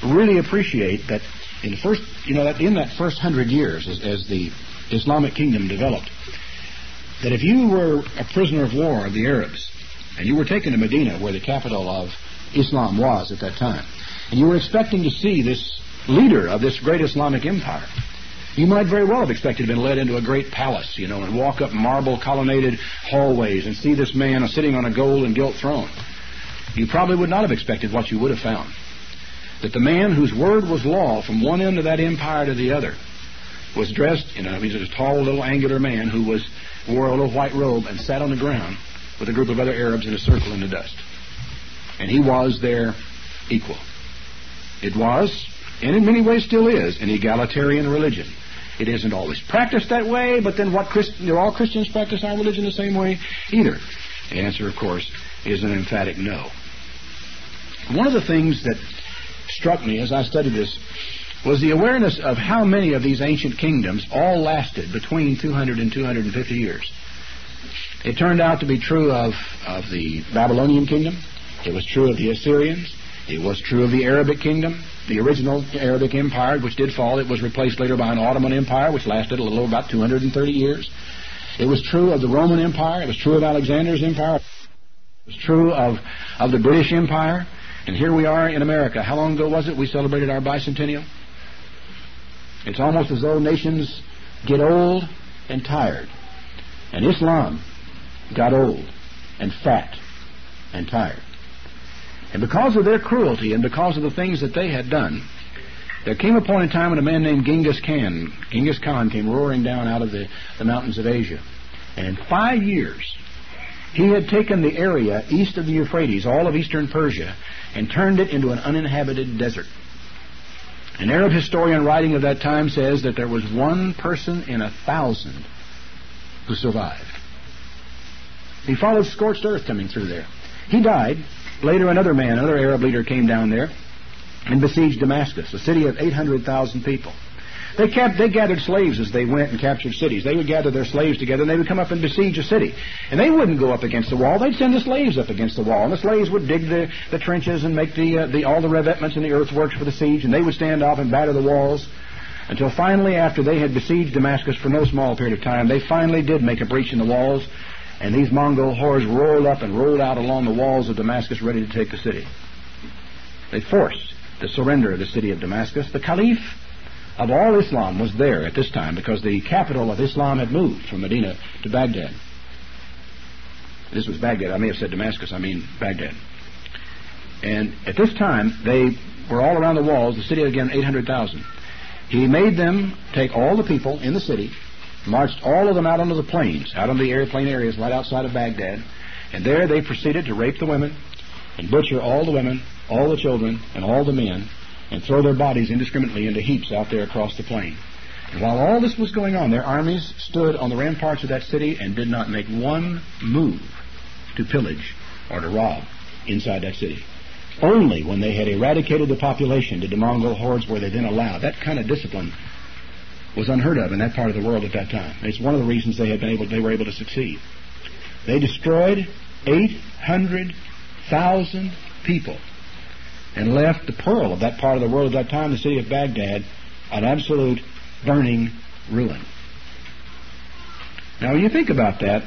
really appreciate that in the first, in that first 100 years as the Islamic kingdom developed, that if you were a prisoner of war of the Arabs and you were taken to Medina, where the capital of Islam was at that time, and you were expecting to see this leader of this great Islamic empire, you might very well have expected to have been led into a great palace, and walk up marble colonnaded hallways and see this man sitting on a gold and gilt throne. You probably would not have expected what you would have found. That the man whose word was law from one end of that empire to the other was dressed, he was a tall, little, angular man who wore a little white robe and sat on the ground with a group of other Arabs in a circle in the dust. And he was their equal. It was, and in many ways still is, an egalitarian religion. It isn't always practiced that way, but then do all Christians practice our religion the same way either? The answer, of course, is an emphatic no. One of the things that struck me as I studied this was the awareness of how many of these ancient kingdoms all lasted between 200 and 250 years. It turned out to be true of the Babylonian kingdom. It was true of the Assyrians. It was true of the Arabic kingdom, the original Arabic empire, which did fall. It was replaced later by an Ottoman empire, which lasted a little over about 230 years. It was true of the Roman Empire. It was true of Alexander's empire. It was true of the British Empire. And here we are in America. How long ago was it we celebrated our bicentennial? It's almost as though nations get old and tired. And Islam got old and fat and tired. And because of their cruelty and because of the things that they had done, there came a point in time when a man named Genghis Khan came roaring down out of the mountains of Asia. And in 5 years, he had taken the area east of the Euphrates, all of eastern Persia, and turned it into an uninhabited desert. An Arab historian writing of that time says that there was one person in 1,000 who survived. He followed scorched earth coming through there. He died. Later another Arab leader came down there and besieged Damascus, a city of 800,000 people. They gathered slaves as they went and captured cities. They would gather their slaves together and they would come up and besiege a city. And they wouldn't go up against the wall. They'd send the slaves up against the wall. And the slaves would dig the trenches and make all the revetments and the earthworks for the siege. And they would stand off and batter the walls until finally, after they had besieged Damascus for no small period of time, they finally did make a breach in the walls. And these Mongol hordes rolled up and rolled out along the walls of Damascus ready to take the city. They forced the surrender of the city of Damascus. The Caliph of all Islam was there at this time because the capital of Islam had moved from Medina to Baghdad. This was Baghdad. I may have said Damascus. I mean Baghdad. And at this time, they were all around the walls. The city had, again, 800,000. He made them take all the people in the city, marched all of them out onto the plains, out on the airplane areas right outside of Baghdad, and there they proceeded to rape the women and butcher all the women, all the children, and all the men, and throw their bodies indiscriminately into heaps out there across the plain. And while all this was going on, their armies stood on the ramparts of that city and did not make one move to pillage or to rob inside that city. Only when they had eradicated the population did the Mongol hordes were they then allowed. That kind of discipline was unheard of in that part of the world at that time. It's one of the reasons they were able to succeed. They destroyed 800,000 people and left the pearl of that part of the world at that time, the city of Baghdad, an absolute burning ruin. Now, when you think about that,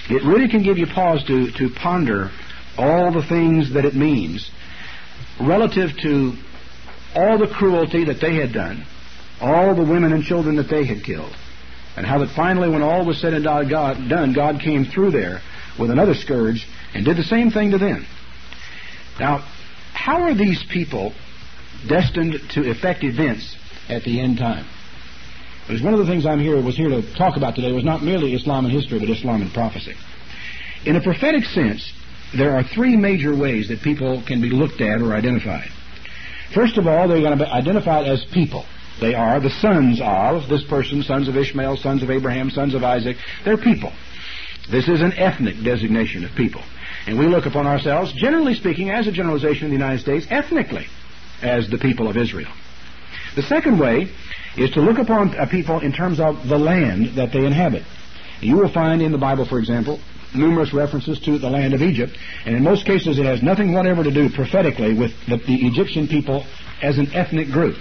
it really can give you pause to ponder all the things that it means relative to all the cruelty that they had done, all the women and children that they had killed, and how that finally, when all was said and done, God came through there with another scourge and did the same thing to them. Now, how are these people destined to affect events at the end time? Because one of the things was here to talk about today was not merely Islam and history, but Islam and prophecy. In a prophetic sense, there are three major ways that people can be looked at or identified. First of all, they're going to be identified as people. They are the sons of this person, sons of Ishmael, sons of Abraham, sons of Isaac. They're people. This is an ethnic designation of people. And we look upon ourselves, generally speaking, as a generalization in the United States, ethnically, as the people of Israel. The second way is to look upon people in terms of the land that they inhabit. You will find in the Bible, for example, numerous references to the land of Egypt, and in most cases it has nothing whatever to do prophetically with the Egyptian people as an ethnic group.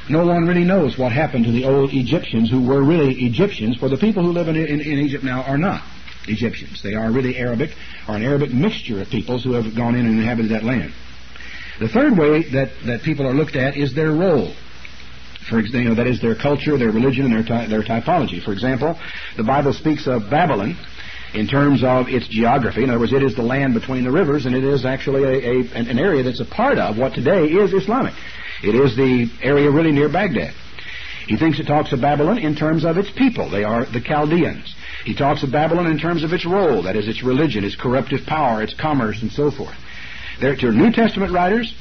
No one really knows what happened to the old Egyptians who were really Egyptians, for the people who live in Egypt now are not Egyptians. They are really Arabic, or an Arabic mixture of peoples who have gone in and inhabited that land. The third way that people are looked at is their role. For example, that is their culture, their religion, and their typology. For example, the Bible speaks of Babylon in terms of its geography. In other words, it is the land between the rivers, and it is actually an area that's a part of what today is Islamic. It is the area really near Baghdad. He thinks it talks of Babylon in terms of its people. They are the Chaldeans. He talks of Babylon in terms of its role, that is, its religion, its corruptive power, its commerce, and so forth. To New Testament writers,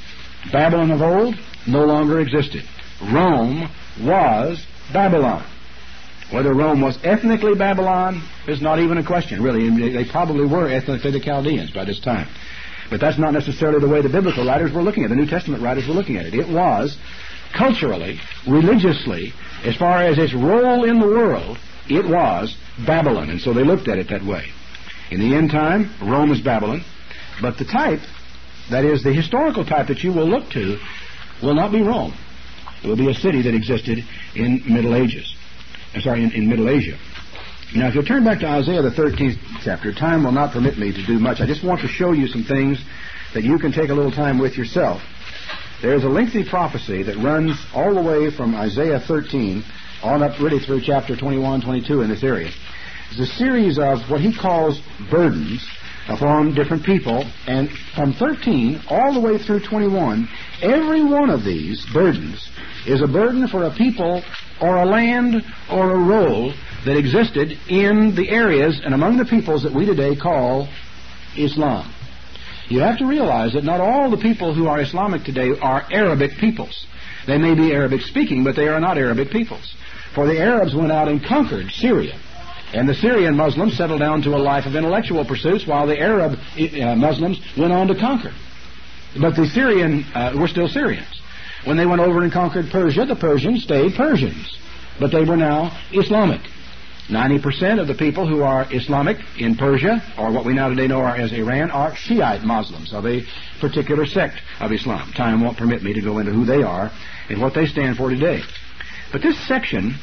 Babylon of old no longer existed. Rome was Babylon. Whether Rome was ethnically Babylon is not even a question, really. They probably were ethnically the Chaldeans by this time. But that's not necessarily the way the biblical writers were looking at it. The New Testament writers were looking at it. It was, culturally, religiously, as far as its role in the world, it was Babylon. And so they looked at it that way. In the end time, Rome is Babylon. But the type, that is, the historical type that you will look to, will not be Rome. It will be a city that existed in Middle Ages. In Middle Asia. Now, if you'll turn back to Isaiah, the 13th chapter, time will not permit me to do much. I just want to show you some things that you can take a little time with yourself. There's a lengthy prophecy that runs all the way from Isaiah 13 on up really through chapter 21, 22 in this area. It's a series of what he calls burdens upon different people, and from 13 all the way through 21, every one of these burdens is a burden for a people or a land or a role that existed in the areas and among the peoples that we today call Islam. You have to realize that not all the people who are Islamic today are Arabic peoples. They may be Arabic speaking, but they are not Arabic peoples. For the Arabs went out and conquered Syria, and the Syrian Muslims settled down to a life of intellectual pursuits while the Arab Muslims went on to conquer. But the Syrian were still Syrians. When they went over and conquered Persia, the Persians stayed Persians, but they were now Islamic. 90% of the people who are Islamic in Persia, or what we now today know as Iran, are Shiite Muslims of a particular sect of Islam. Time won't permit me to go into who they are and what they stand for today. But this section,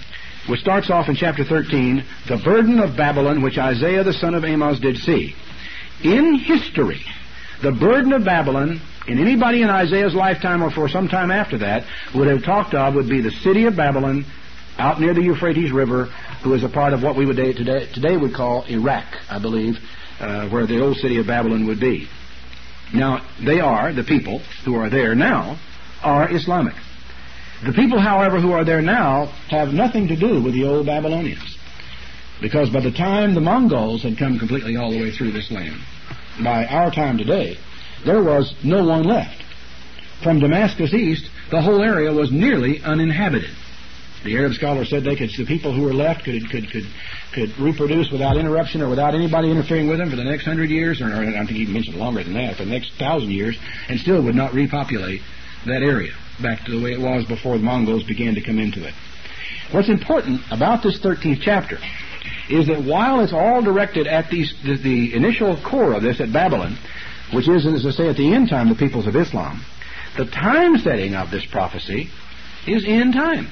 which starts off in chapter 13, the burden of Babylon, which Isaiah the son of Amos did see. In history, the burden of Babylon, in anybody in Isaiah's lifetime or for some time after that, would have talked of would be the city of Babylon out near the Euphrates River, who is a part of what we would today would call Iraq, I believe, where the old city of Babylon would be. Now, they are, the people who are there now, are Islamic. The people, however, who are there now have nothing to do with the old Babylonians. Because by the time the Mongols had come completely all the way through this land, by our time today, there was no one left. From Damascus east, the whole area was nearly uninhabited. The Arab scholar said the people who were left could reproduce without interruption or without anybody interfering with them for the next 100 years, or I think he mentioned longer than that, for the next 1,000 years, and still would not repopulate that area back to the way it was before the Mongols began to come into it. What's important about this 13th chapter is that while it's all directed at the initial core of this at Babylon, which is, as I say, at the end time, the peoples of Islam, the time setting of this prophecy is end time.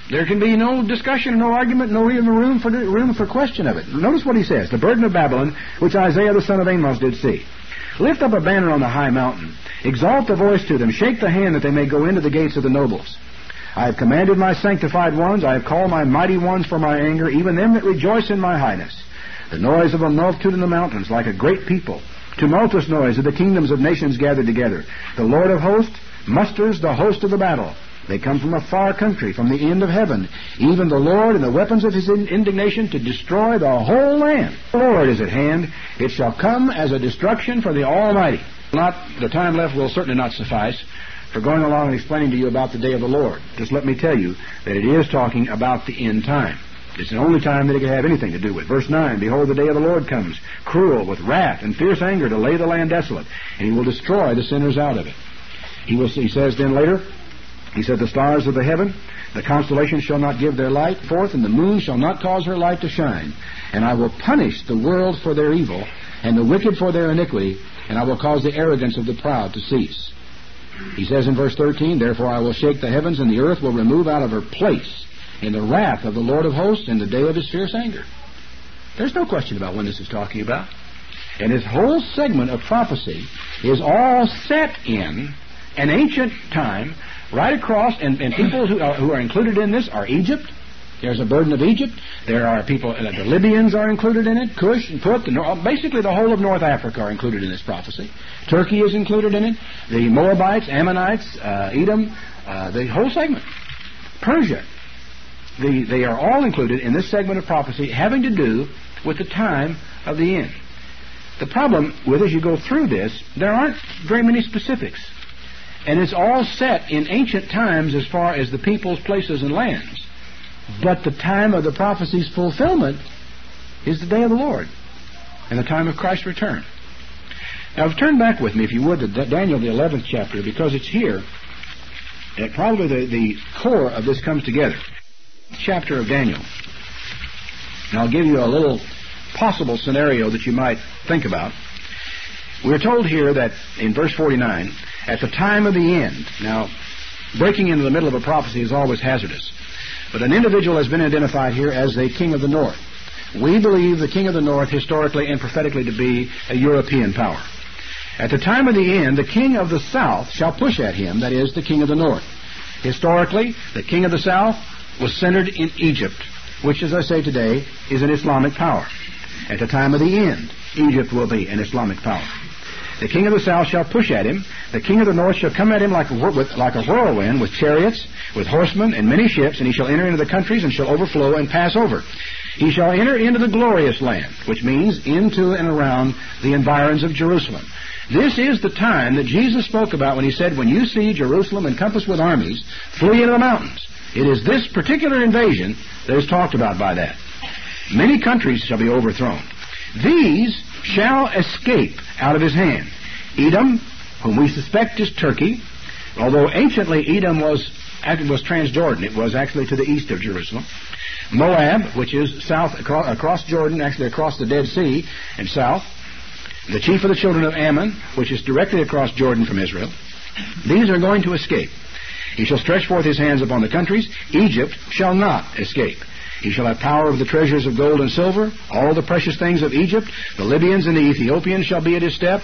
There can be no discussion, no argument, no even room for question of it. Notice what he says, the burden of Babylon, which Isaiah the son of Amos did see. Lift up a banner on the high mountain. Exalt the voice to them. Shake the hand that they may go into the gates of the nobles. I have commanded my sanctified ones. I have called my mighty ones for my anger, even them that rejoice in my highness. The noise of a multitude in the mountains, like a great people. Tumultuous noise of the kingdoms of nations gathered together. The Lord of hosts musters the host of the battle. They come from a far country, from the end of heaven, even the Lord and the weapons of his indignation to destroy the whole land. The Lord is at hand. It shall come as a destruction for the Almighty. The time left will certainly not suffice for going along and explaining to you about the day of the Lord. Just let me tell you that it is talking about the end time. It's the only time that it can have anything to do with. Verse 9, behold, the day of the Lord comes, cruel, with wrath and fierce anger, to lay the land desolate, and he will destroy the sinners out of it. He says then later, he said, the stars of the heaven, the constellations shall not give their light forth, and the moon shall not cause her light to shine. And I will punish the world for their evil, and the wicked for their iniquity, and I will cause the arrogance of the proud to cease. He says in verse 13, therefore I will shake the heavens, and the earth will remove out of her place in the wrath of the Lord of hosts in the day of his fierce anger. There's no question about when this is talking about. And this whole segment of prophecy is all set in an ancient time, right across, and people who are included in this are Egypt. There's a burden of Egypt. There are people, the Libyans are included in it, Cush and Put, basically the whole of North Africa are included in this prophecy. Turkey is included in it. The Moabites, Ammonites, Edom, the whole segment. Persia. They are all included in this segment of prophecy having to do with the time of the end. The problem with, as you go through this, there aren't very many specifics. And it's all set in ancient times as far as the peoples, places, and lands. But the time of the prophecy's fulfillment is the day of the Lord and the time of Christ's return. Now, turn back with me, if you would, to Daniel, the 11th chapter, because it's here that probably the core of this comes together. Chapter of Daniel. Now, I'll give you a little possible scenario that you might think about. We're told here that in verse 49, at the time of the end. Now, breaking into the middle of a prophecy is always hazardous. But an individual has been identified here as the king of the north. We believe the king of the north historically and prophetically to be a European power. At the time of the end, the king of the south shall push at him, that is, the king of the north. Historically, the king of the south was centered in Egypt, which, as I say today, is an Islamic power. At the time of the end, Egypt will be an Islamic power. The king of the south shall push at him. The king of the north shall come at him like a whirlwind, with chariots, with horsemen, and many ships, and he shall enter into the countries and shall overflow and pass over. He shall enter into the glorious land, which means into and around the environs of Jerusalem. This is the time that Jesus spoke about when he said, when you see Jerusalem encompassed with armies, flee into the mountains. It is this particular invasion that is talked about by that. Many countries shall be overthrown. These shall escape out of his hand. Edom, whom we suspect is Turkey, although anciently Edom was Transjordan. It was actually to the east of Jerusalem. Moab, which is south across Jordan, actually across the Dead Sea and south. The chief of the children of Ammon, which is directly across Jordan from Israel. These are going to escape. He shall stretch forth his hands upon the countries. Egypt shall not escape. He shall have power over the treasures of gold and silver, all the precious things of Egypt. The Libyans and the Ethiopians shall be at his step.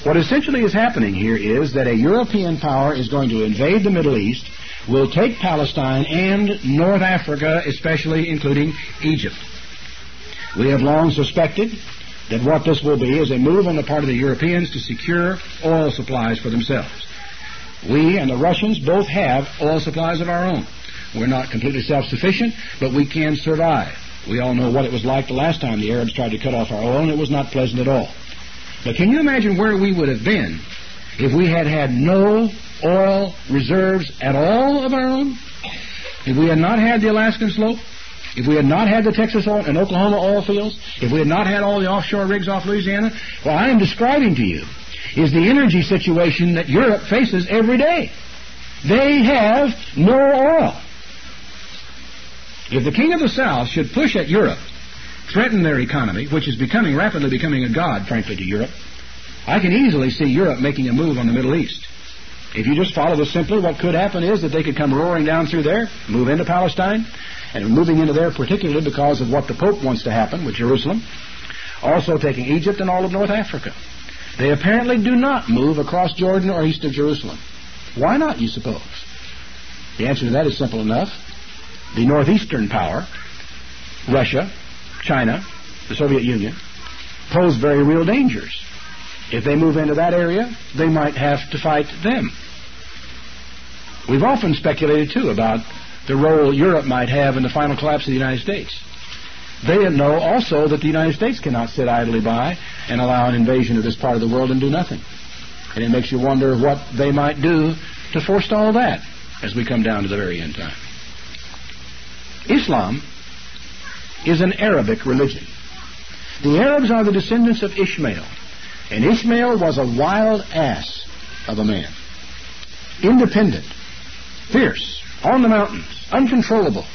What essentially is happening here is that a European power is going to invade the Middle East, will take Palestine and North Africa, especially including Egypt. We have long suspected that what this will be is a move on the part of the Europeans to secure oil supplies for themselves. We and the Russians both have oil supplies of our own. We're not completely self-sufficient, but we can survive. We all know what it was like the last time the Arabs tried to cut off our oil, and it was not pleasant at all. But can you imagine where we would have been if we had had no oil reserves at all of our own? If we had not had the Alaskan slope? If we had not had the Texas oil and Oklahoma oil fields? If we had not had all the offshore rigs off Louisiana? What I am describing to you is the energy situation that Europe faces every day. They have no oil. If the king of the south should push at Europe, threaten their economy, which is rapidly becoming a god, frankly, to Europe, I can easily see Europe making a move on the Middle East. If you just follow this simply, what could happen is that they could come roaring down through there, move into Palestine, and moving into there particularly because of what the Pope wants to happen with Jerusalem, also taking Egypt and all of North Africa. They apparently do not move across Jordan or east of Jerusalem. Why not, you suppose? The answer to that is simple enough. The northeastern power, Russia, China, the Soviet Union, pose very real dangers. If they move into that area, they might have to fight them. We've often speculated, too, about the role Europe might have in the final collapse of the United States. They know also that the United States cannot sit idly by and allow an invasion of this part of the world and do nothing. And it makes you wonder what they might do to forestall that as we come down to the very end time. Islam is an Arabic religion. The Arabs are the descendants of Ishmael. And Ishmael was a wild ass of a man. Independent, fierce, on the mountains, uncontrollable.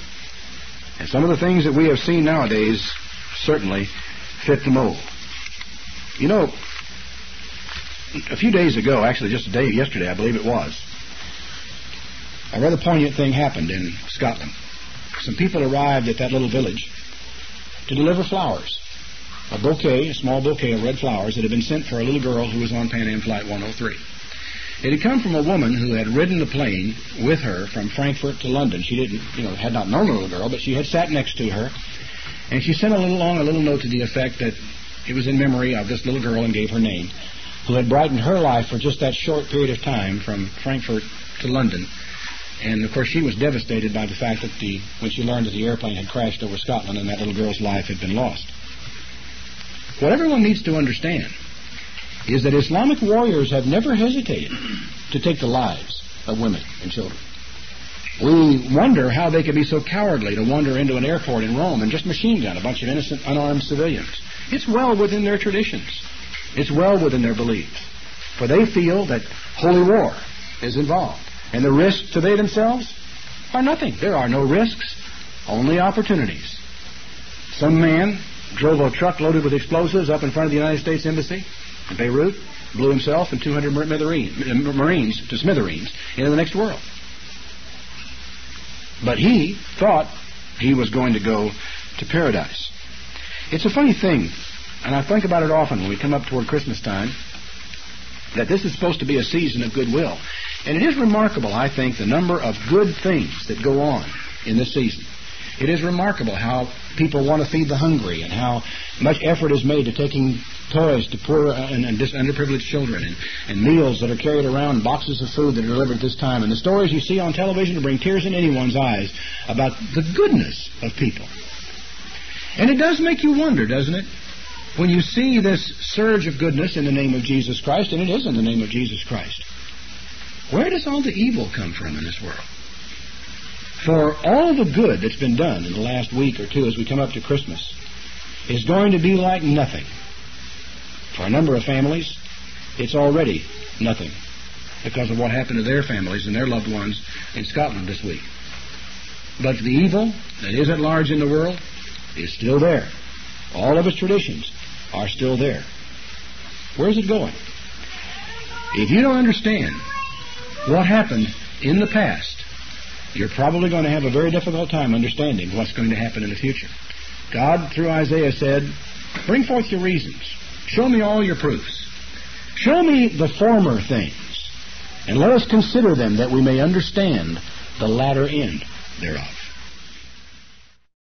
And some of the things that we have seen nowadays certainly fit the mold. You know, a few days ago, actually just yesterday I believe it was, a rather poignant thing happened in Scotland. Some people arrived at that little village to deliver flowers. A small bouquet of red flowers that had been sent for a little girl who was on Pan Am Flight 103. It had come from a woman who had ridden the plane with her from Frankfurt to London. She had not known the little girl, but she had sat next to her, and she sent a little note to the effect that it was in memory of this little girl and gave her name, who had brightened her life for just that short period of time from Frankfurt to London. And, of course, she was devastated by the fact that when she learned that the airplane had crashed over Scotland and that little girl's life had been lost. What everyone needs to understand is that Islamic warriors have never hesitated to take the lives of women and children. We wonder how they could be so cowardly to wander into an airport in Rome and just machine gun a bunch of innocent, unarmed civilians. It's well within their traditions. It's well within their beliefs. For they feel that holy war is involved. And the risks to they themselves are nothing. There are no risks, only opportunities. Some man drove a truck loaded with explosives up in front of the United States Embassy in Beirut, blew himself and 200 Marines to smithereens into the next world. But he thought he was going to go to paradise. It's a funny thing, and I think about it often when we come up toward Christmas time, that this is supposed to be a season of goodwill. And it is remarkable, I think, the number of good things that go on in this season. It is remarkable how people want to feed the hungry and how much effort is made to taking toys to poor and underprivileged children and meals that are carried around, boxes of food that are delivered at this time. And the stories you see on television to bring tears in anyone's eyes about the goodness of people. And it does make you wonder, doesn't it? When you see this surge of goodness in the name of Jesus Christ, and it is in the name of Jesus Christ, where does all the evil come from in this world? For all the good that's been done in the last week or two as we come up to Christmas is going to be like nothing. For a number of families, it's already nothing because of what happened to their families and their loved ones in Scotland this week. But the evil that is at large in the world is still there. All of its traditions are still there. Where's it going? If you don't understand what happened in the past, you're probably going to have a very difficult time understanding what's going to happen in the future. God, through Isaiah, said, bring forth your reasons. Show me all your proofs. Show me the former things, and let us consider them that we may understand the latter end thereof.